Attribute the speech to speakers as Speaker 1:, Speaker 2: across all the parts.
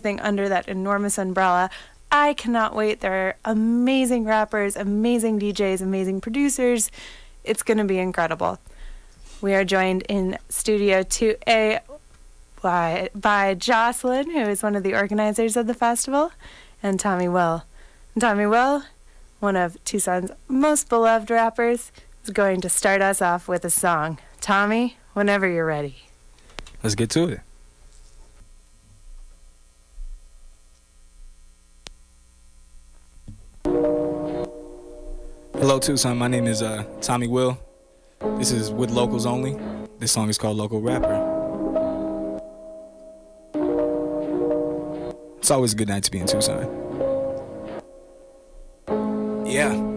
Speaker 1: everything under that enormous umbrella. I cannot wait. There are amazing rappers, amazing DJs, amazing producers. It's going to be incredible. We are joined in Studio 2A by Jocelyn, who is one of the organizers of the festival, and Tommy Will. And Tommy Will, one of Tucson's most beloved rappers, is going to start us off with a song. Tommy, whenever you're ready.
Speaker 2: Let's get to it. Hello Tucson, my name is Tommy Will. This is with locals only. This song is called Local Rapper. It's always a good night to be in Tucson. Yeah.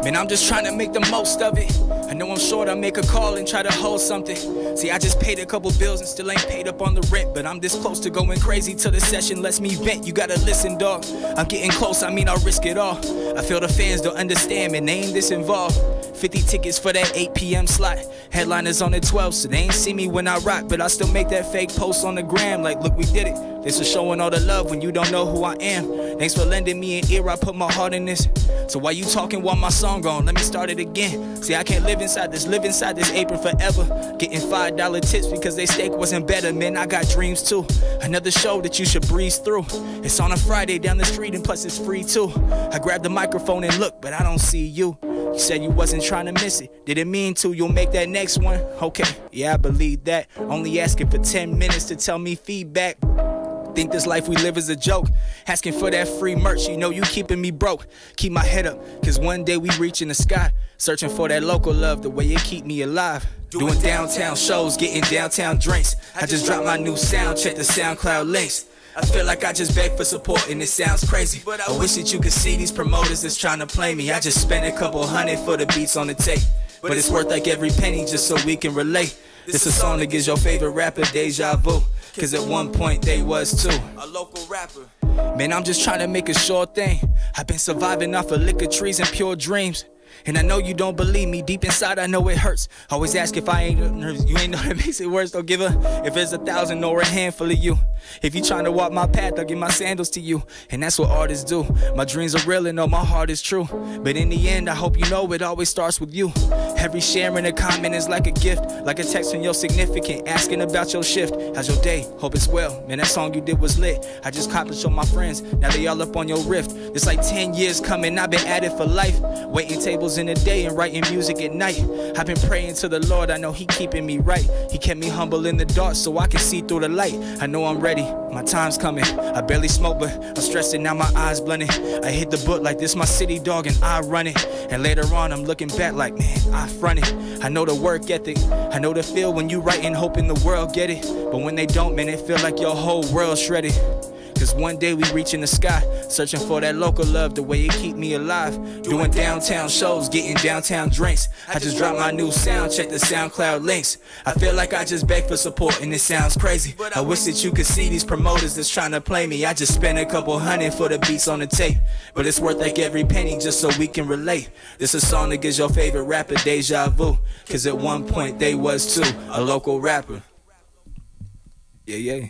Speaker 2: Man, I'm just trying to make the most of it. I know I'm short, I make a call and try to hold something. See, I just paid a couple bills and still ain't paid up on the rent. But I'm this close to going crazy till the session lets me vent. You gotta listen, dog. I'm getting close, I mean I'll risk it all. I feel the fans don't understand, man, they ain't this involved. 50 tickets for that 8 p.m. slot. Headliners on the 12th, so they ain't see me when I rock. But I still make that fake post on the gram like, look, we did it. This is showing all the love when you don't know who I am. Thanks for lending me an ear, I put my heart in this. So while you talking while my song gone, let me start it again. See, I can't live inside this apron forever. Getting $5 tips because they steak wasn't better. Man, I got dreams too. Another show that you should breeze through. It's on a Friday down the street and plus it's free too. I grabbed the microphone and look, but I don't see you. You said you wasn't trying to miss it. Didn't mean to, you'll make that next one. Okay, yeah, I believe that. Only asking for 10 minutes to tell me feedback. Think this life we live is a joke. Asking for that free merch, you know you keeping me broke. Keep my head up, cause one day we reach in the sky. Searching for that local love, the way it keep me alive. Doing downtown shows, getting downtown drinks. I just dropped my new sound, check the SoundCloud links. I feel like I just beg for support and it sounds crazy, but I wish that you could see these promoters that's trying to play me. I just spent a couple hundred for the beats on the tape, but it's worth like every penny just so we can relate. This a song that gives your favorite rapper deja vu, cause at one point they was too. A local rapper. Man, I'm just trying to make a sure thing. I've been surviving off of liquor, trees, and pure dreams. And I know you don't believe me, deep inside I know it hurts. Always ask if I ain't nervous, you ain't know that makes it worse. Don't give a, if it's 1,000 or a handful of you. If you trying to walk my path, I'll give my sandals to you. And that's what artists do. My dreams are real and know my heart is true. But in the end, I hope you know it always starts with you. Every share and a comment is like a gift, like a text from your significant, asking about your shift. How's your day? Hope it's well. Man, that song you did was lit. I just copied show my friends, now they all up on your rift. It's like 10 years coming, I've been at it for life. Waiting tables in the day and writing music at night. I've been praying to the Lord, I know he keeping me right. He kept me humble in the dark so I can see through the light. I know I'm ready, my time's coming. I barely smoke but I'm stressing, now my eyes blending. I hit the book like this my city, dog, and I run it. And later on I'm looking back like, man, I fronted. I know the work ethic, I know the feel when you writing, hoping the world get it. But when they don't, man, it feel like your whole world shredded. Cause one day we reach in the sky, searching for that local love, the way it keep me alive. Doing downtown shows, getting downtown drinks. I just dropped my new sound, check the SoundCloud links. I feel like I just beg for support and it sounds crazy. I wish that you could see these promoters that's trying to play me. I just spent a couple hundred for the beats on the tape, but it's worth like every penny just so we can relate. This a song that gives your favorite rapper deja vu, cause at one point they was too, a local rapper. Yeah, yeah.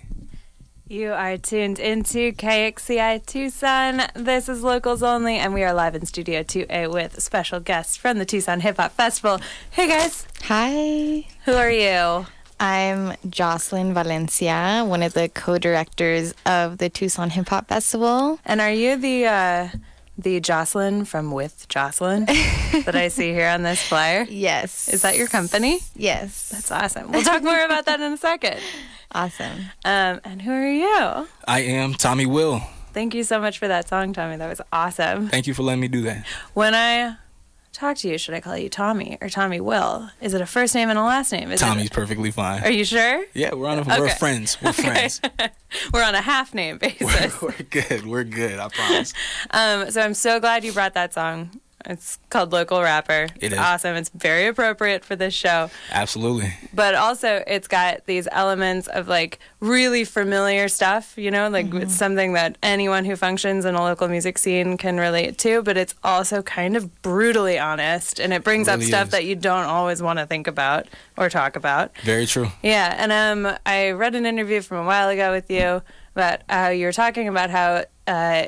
Speaker 1: You are tuned into KXCI Tucson. This is Locals Only, and we are live in Studio 2A with special guests from the Tucson Hip Hop Festival. Hey, guys.
Speaker 3: Hi.
Speaker 1: Who are you?
Speaker 3: I'm Jocelyn Valencia, one of the co-directors of the Tucson Hip Hop Festival.
Speaker 1: And are you the Jocelyn from With Jocelyn that I see here on this flyer?
Speaker 3: Yes.
Speaker 1: Is that your company?
Speaker 3: Yes.
Speaker 1: That's awesome. We'll talk more about that in a second.
Speaker 3: Awesome.
Speaker 1: And who are you?
Speaker 2: I am Tommy Will.
Speaker 1: Thank you so much for that song, Tommy. That was awesome.
Speaker 2: Thank you for letting me do that.
Speaker 1: When I talk to you, should I call you Tommy or Tommy Will? Is it a first name and a last name?
Speaker 2: Tommy's perfectly fine.
Speaker 1: Are you sure?
Speaker 2: Yeah, we're friends. We're friends.
Speaker 1: We're on a half name basis.
Speaker 2: We're good. We're good. I promise.
Speaker 1: So I'm so glad you brought that song It's called Local Rapper.
Speaker 2: It is.
Speaker 1: Awesome. It's very appropriate for this show.
Speaker 2: Absolutely.
Speaker 1: But also, it's got these elements of like really familiar stuff, you know, like it's something that anyone who functions in a local music scene can relate to. But it's also kind of brutally honest, and it brings up
Speaker 2: Really
Speaker 1: stuff
Speaker 2: is.
Speaker 1: that you don't always want to think about or talk about.
Speaker 2: Very true.
Speaker 1: Yeah, and I read an interview from a while ago with you about how you were talking about how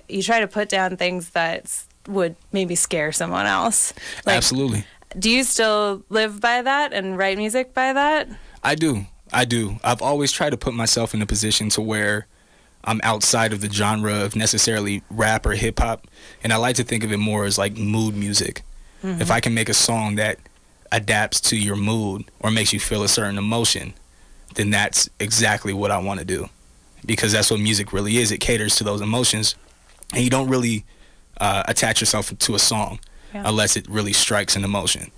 Speaker 1: you try to put down things that would maybe scare someone else. Like,
Speaker 2: Absolutely.
Speaker 1: do you still live by that and write music by that?
Speaker 2: I do. I've always tried to put myself in a position to where I'm outside of the genre of necessarily rap or hip hop, and I like to think of it more as like mood music. If I can make a song that adapts to your mood or makes you feel a certain emotion, then that's exactly what I want to do, because that's what music really is. It caters to those emotions, and you don't really attach yourself to a song unless it really strikes an emotion.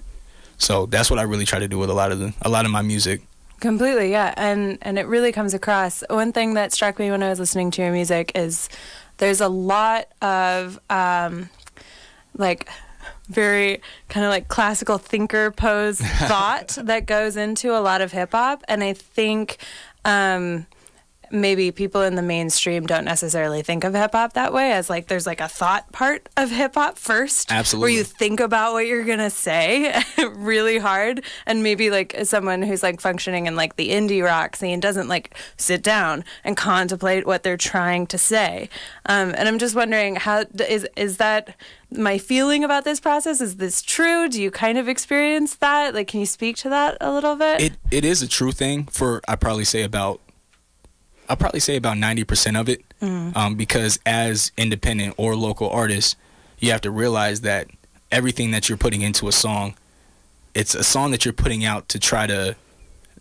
Speaker 2: So that's what I really try to do with a lot of my music.
Speaker 1: Completely, yeah, and it really comes across. One thing that struck me when I was listening to your music is there's a lot of like very kind of like classical thinker pose thought that goes into a lot of hip hop, and I think maybe people in the mainstream don't necessarily think of hip hop that way, as like there's like a thought part of hip hop first.
Speaker 2: Absolutely.
Speaker 1: Where you think about what you're going to say really hard. And maybe like someone who's like functioning in like the indie rock scene doesn't like sit down and contemplate what they're trying to say. And I'm just wondering, how is that my feeling about this process? Is this true? Do you kind of experience that? Like, can you speak to that a little bit?
Speaker 2: It is a true thing for, I'll probably say about 90% of it, because as independent or local artists, you have to realize that everything that you're putting into a song, it's a song that you're putting out to try to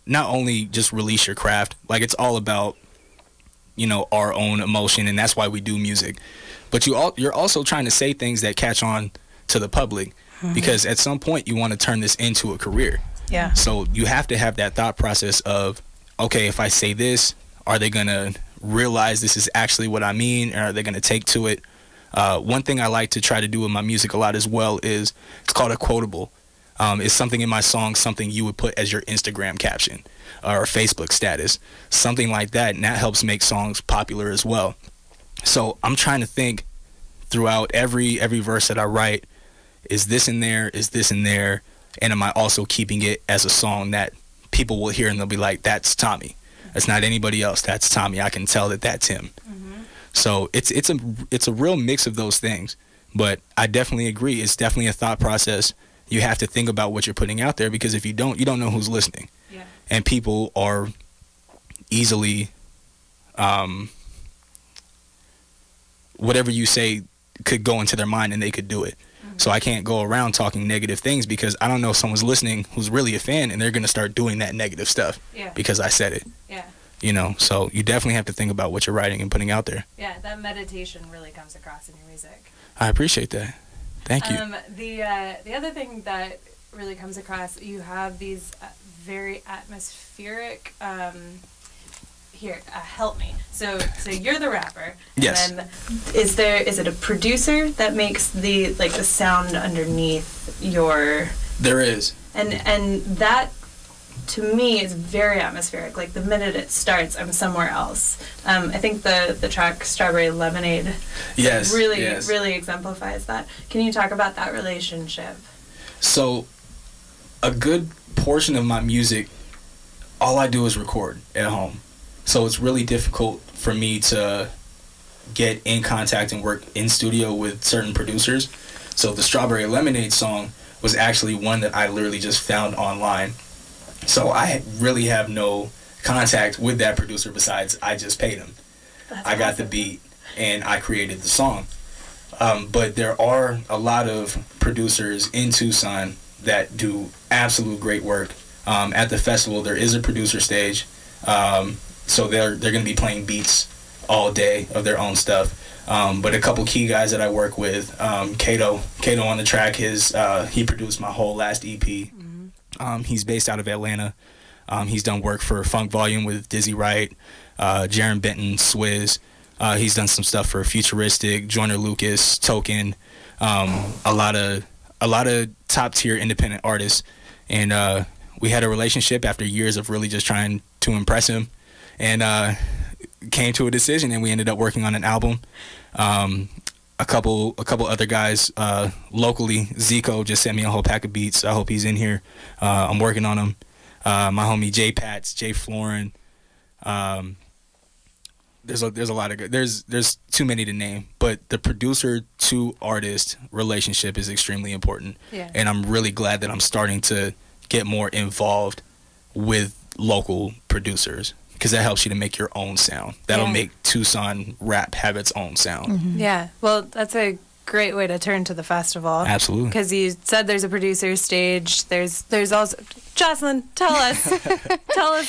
Speaker 2: not only just release your craft, like it's all about, you know, our own emotion, and that's why we do music. But you're also trying to say things that catch on to the public, because at some point you want to turn this into a career.
Speaker 1: Yeah.
Speaker 2: So you have to have that thought process of, okay, if I say this, are they going to realize this is actually what I mean? Or are they going to take to it? One thing I like to try to do with my music a lot as well is, it's called a quotable. It's something in my song, something you would put as your Instagram caption or Facebook status, something like that. And that helps make songs popular as well. So I'm trying to think throughout every verse that I write, is this in there? Is this in there? And am I also keeping it as a song that people will hear and they'll be like, that's Tommy. That's not anybody else. That's Tommy. I can tell that that's him. So it's a real mix of those things. But I definitely agree. It's definitely a thought process. You have to think about what you're putting out there, because if you don't know who's listening. Yeah. And people are easily, whatever you say could go into their mind and they could do it. So I can't go around talking negative things, because I don't know if someone's listening who's really a fan and they're going to start doing that negative stuff because I said it. Yeah. You know, so you definitely have to think about what you're writing and putting out there.
Speaker 1: Yeah, that meditation really comes across in your music.
Speaker 2: I appreciate that. Thank you.
Speaker 1: The other thing that really comes across, you have these very atmospheric here, help me. So you're the rapper.
Speaker 2: Yes.
Speaker 1: And then is it a producer that makes the sound underneath your? There
Speaker 2: is.
Speaker 1: And that, to me, is very atmospheric. Like the minute it starts, I'm somewhere else. I think the track "Strawberry Lemonade" really exemplifies that. Can you talk about that relationship?
Speaker 2: So, a good portion of my music, all I do is record at home. So it's really difficult for me to get in contact and work in studio with certain producers. So the Strawberry Lemonade song was actually one that I literally just found online. So I really have no contact with that producer besides I just paid him. I got the beat and I created the song. But there are a lot of producers in Tucson that do absolute great work. At the festival, there is a producer stage. So they're going to be playing beats all day of their own stuff. But a couple key guys that I work with, Kato on the track, he produced my whole last EP. He's based out of Atlanta. He's done work for Funk Volume with Dizzy Wright, Jaron Benton, Swizz. He's done some stuff for Futuristic, Joyner Lucas, Token, a lot of a lot of top-tier independent artists, and we had a relationship after years of really just trying to impress him, and came to a decision, and we ended up working on an album. A couple other guys locally, Zico just sent me a whole pack of beats. I hope he's in here. I'm working on them. My homie Jay Pats, Jay Florin. There's a lot of good. There's too many to name, but the producer to artist relationship is extremely important.
Speaker 1: Yeah.
Speaker 2: And I'm really glad that I'm starting to get more involved with local producers, because that helps you to make your own sound. That'll make Tucson rap have its own sound.
Speaker 1: Mm-hmm. Yeah. Well, that's a great way to turn to the festival.
Speaker 2: Absolutely.
Speaker 1: Because you said there's a producer stage. There's also, Jocelyn, tell us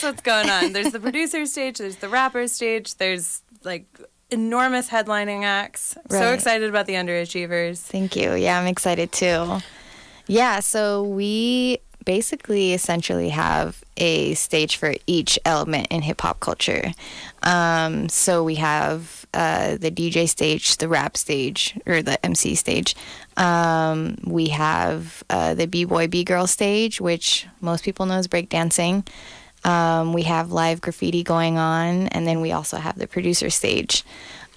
Speaker 1: what's going on. There's the producer stage. There's the rapper stage. There's like enormous headlining acts.
Speaker 3: Right.
Speaker 1: So excited about the underachievers.
Speaker 3: Thank you. Yeah, I'm excited too. Yeah, so we basically essentially have a stage for each element in hip hop culture. So we have the DJ stage, the rap stage, or the MC stage. We have the B-boy, B-girl stage, which most people know is breakdancing. We have live graffiti going on, and then we also have the producer stage.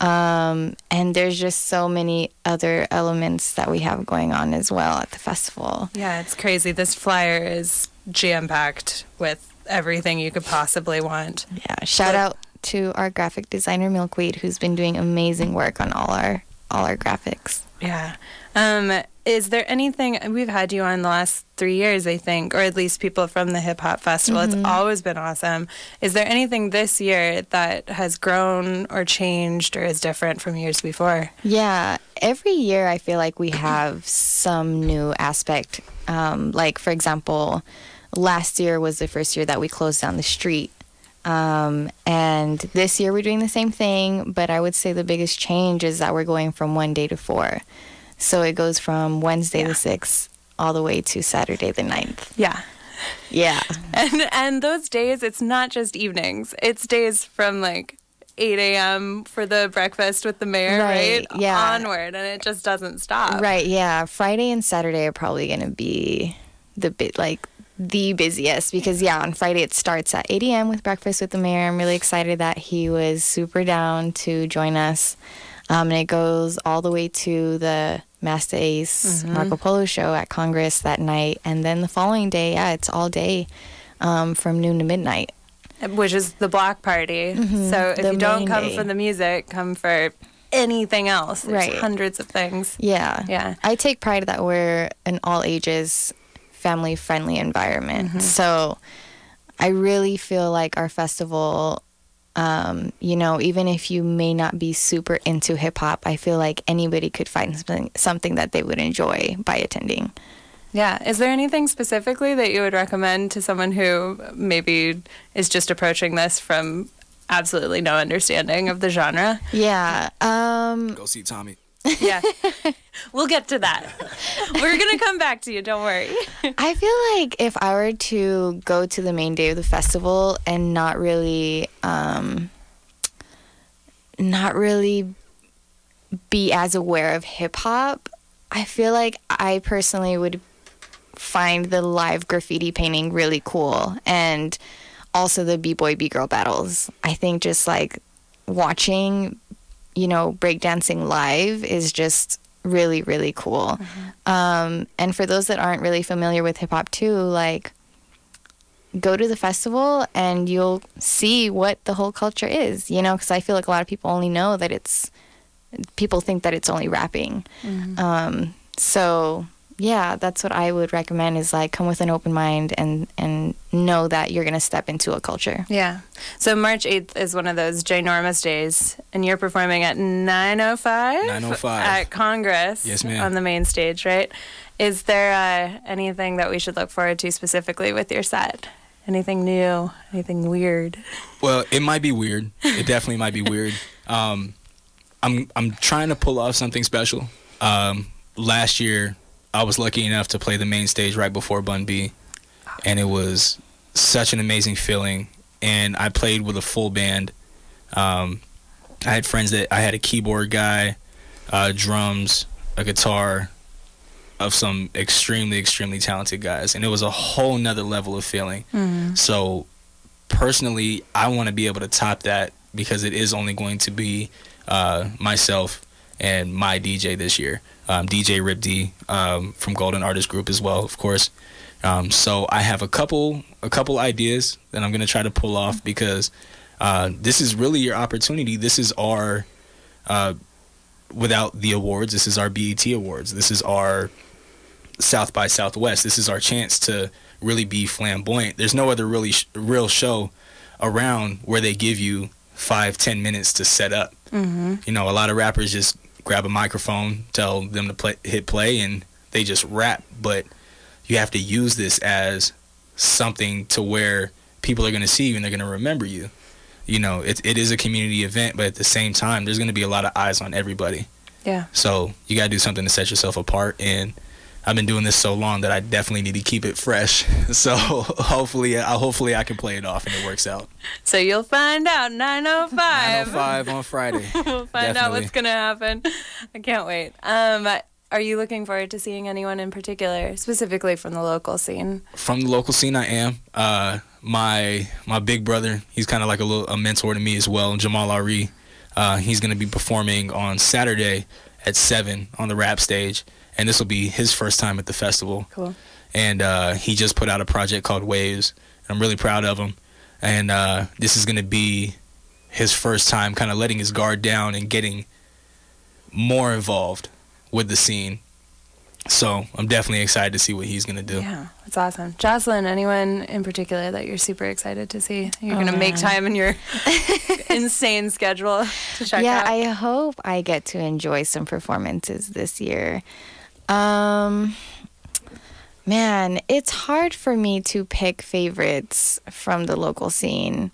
Speaker 3: And there's just so many other elements that we have going on as well at the festival.
Speaker 1: Yeah, it's crazy. This flyer is jam-packed with everything you could possibly want.
Speaker 3: Yeah, shout out to our graphic designer Milkweed, who's been doing amazing work on all our graphics.
Speaker 1: Yeah. Is there anything, we've had you on the last 3 years, I think, or at least people from the Hip Hop Festival.
Speaker 3: Mm-hmm.
Speaker 1: It's always been awesome. Is there anything this year that has grown or changed or is different from years before?
Speaker 3: Yeah, every year I feel like we have some new aspect. Like, for example, last year was the first year that we closed down the street. And this year we're doing the same thing, but I would say the biggest change is that we're going from 1 day to 4. So it goes from Wednesday the 6th all the way to Saturday the 9th.
Speaker 1: Yeah.
Speaker 3: Yeah.
Speaker 1: And those days, it's not just evenings. It's days from like 8 a.m. for the breakfast with the mayor, right?
Speaker 3: Yeah.
Speaker 1: Onward, and it just doesn't stop.
Speaker 3: Right, yeah. Friday and Saturday are probably going to be the busiest because, yeah, on Friday it starts at 8 a.m. with breakfast with the mayor. I'm really excited that he was super down to join us. And it goes all the way to the Master Ace Marco Polo show at Congress that night. And then the following day, yeah, it's all day from noon to midnight.
Speaker 1: Which is the block party. So if you don't come for the music, come for anything else. There's hundreds of things.
Speaker 3: Yeah.
Speaker 1: Yeah.
Speaker 3: I take pride that we're an all ages, family friendly environment. So I really feel like our festival, you know, even if you may not be super into hip hop, I feel like anybody could find something that they would enjoy by attending.
Speaker 1: Yeah. Is there anything specifically that you would recommend to someone who maybe is just approaching this from absolutely no understanding of the genre?
Speaker 3: Yeah.
Speaker 2: Go see Tommy.
Speaker 1: Yeah. We'll get to that. We're going to come back to you. Don't worry.
Speaker 3: I feel like if I were to go to the main day of the festival and not really be as aware of hip hop, I feel like I personally would find the live graffiti painting really cool, and also the B-boy, B-girl battles. I think just like watching, you know, breakdancing live is just really, really cool. And for those that aren't really familiar with hip hop too, like, go to the festival and you'll see what the whole culture is, you know, because I feel like a lot of people only know that people think that it's only rapping. So yeah, that's what I would recommend, is like come with an open mind and know that you're going to step into a culture.
Speaker 1: Yeah. So March 8th is one of those ginormous days, and you're performing at 9:05?
Speaker 2: 9:05.
Speaker 1: At Congress.
Speaker 2: Yes, ma'am.
Speaker 1: On the main stage, right? Is there anything that we should look forward to specifically with your set? Anything new? Anything weird?
Speaker 2: Well, it might be weird. It definitely might be weird. I'm trying to pull off something special. Last year, I was lucky enough to play the main stage right before Bun B, and it was such an amazing feeling. And I played with a full band. I had friends I had a keyboard guy, drums, a guitar, of some extremely talented guys, and it was a whole nother level of feeling. So personally, I want to be able to top that, because it is only going to be myself and my DJ this year, DJ Rip D, from Golden Artist Group as well, of course. So I have a couple ideas that I'm going to try to pull off, because this is really your opportunity. This is our, without the awards, this is our BET Awards. This is our South by Southwest. This is our chance to really be flamboyant. There's no other real show around where they give you 5-10 minutes to set up. You know, a lot of rappers just grab a microphone, tell them to hit play, and they just rap. But you have to use this as something to where people are going to see you and they're going to remember you. You know, it is a community event, but at the same time, there's going to be a lot of eyes on everybody. Yeah. So you got to do something to set yourself apart. And I've been doing this so long that I definitely need to keep it fresh. So hopefully I can play it off and it works out.
Speaker 1: So you'll find out 9:05.
Speaker 2: 9:05 on Friday.
Speaker 1: We'll find out what's going to happen. I can't wait. Are you looking forward to seeing anyone in particular, specifically from the local scene? From the local scene, I am. My big brother, he's kind of like a mentor to me as well, Jamal Ari. He's going to be performing on Saturday at 7 on the rap stage, and this will be his first time at the festival. Cool. And he just put out a project called Waves. I'm really proud of him. And this is going to be his first time kind of letting his guard down and getting more involved with the scene. So I'm definitely excited to see what he's going to do. Yeah, that's awesome. Jocelyn, anyone in particular that you're super excited to see? You're going to make time in your insane schedule to check out?
Speaker 3: Yeah, I hope I get to enjoy some performances this year. Man, it's hard for me to pick favorites from the local scene.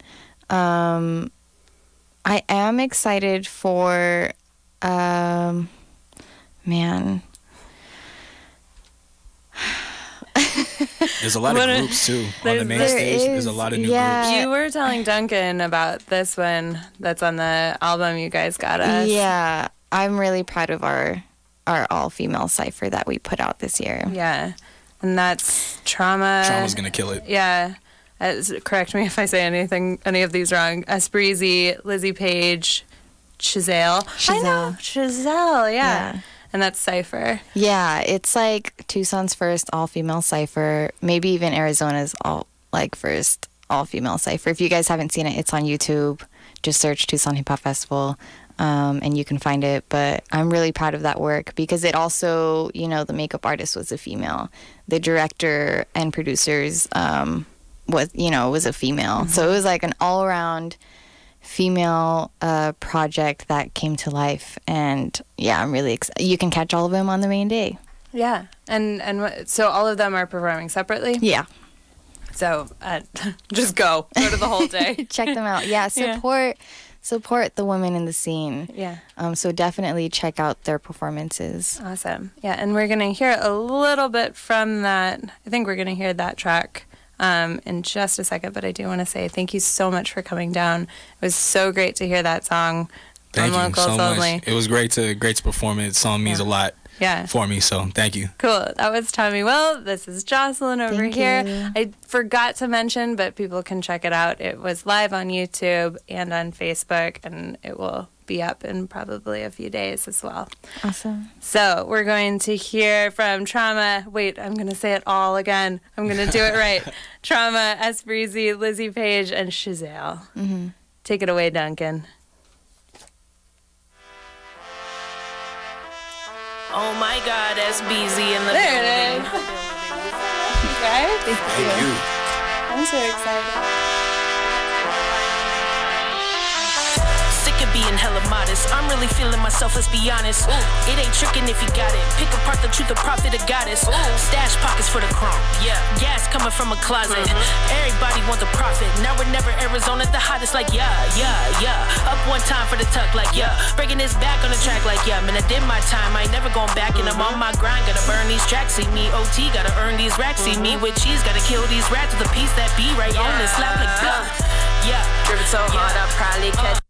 Speaker 3: I am excited for... Man. There's a lot of groups too on the main stage. There's a lot of new groups.
Speaker 1: You were telling Duncan about this one that's on the album you guys got us.
Speaker 3: Yeah, I'm really proud of our all-female cipher that we put out this year.
Speaker 1: Yeah, and that's Trauma.
Speaker 2: Trauma's gonna kill it.
Speaker 1: Yeah. Correct me if I say any of these wrong. Espreezy, Lizzie Page, Chazelle. I know, Chazelle, yeah. And that's Cypher.
Speaker 3: Yeah, it's like Tucson's first all-female cipher. Maybe even Arizona's first all-female cipher. If you guys haven't seen it, it's on YouTube. Just search Tucson Hip Hop Festival, and you can find it. But I'm really proud of that work because it also, you know, the makeup artist was a female. The director and producers was a female. So it was like an all-around female project that came to life, and yeah, I'm really excited. You can catch all of them on the main day.
Speaker 1: Yeah, and so all of them are performing separately?
Speaker 3: Yeah.
Speaker 1: So just go to the whole day.
Speaker 3: Check them out. Yeah, support the women in the scene. Yeah. So definitely check out their performances.
Speaker 1: Awesome. Yeah, and we're gonna hear a little bit from that. I think we're gonna hear that track in just a second, but I do want to say thank you so much for coming down. It was so great to hear that song.
Speaker 2: Thank you so much. It was great to perform it. The song means a lot for me, so thank you.
Speaker 1: Cool. That was Tommy Will. This is Jocelyn over here. I forgot to mention, but people can check it out. It was live on YouTube and on Facebook, and it will be up in probably a few days as well.
Speaker 3: Awesome.
Speaker 1: So we're going to hear from Trauma. Wait, I'm going to say it all again. I'm going to do it right. Trauma, Espreezy, Lizzie Page, and Chazelle. Mm-hmm. Take it away, Duncan.
Speaker 4: Oh my God, SBZ in the building.
Speaker 1: There it is. You guys?
Speaker 2: Thank you.
Speaker 1: I'm so excited.
Speaker 4: Being hella modest, I'm really feeling myself, let's be honest. It ain't tricking if you got it. Pick apart the truth, the prophet, the goddess. Stash pockets for the chrome. Yeah, gas coming from a closet. Everybody want the profit. Now we're never Arizona, the hottest. Like yeah. Up one time for the tuck, like yeah. Breaking this back on the track, like yeah. Man, I did my time, I ain't never going back, and I'm on my grind. Gotta burn these tracks, see me OT. Gotta earn these racks, see me with cheese. Gotta kill these rats with a piece that be right on this slap, like yeah. Driven so hard, I'll probably catch.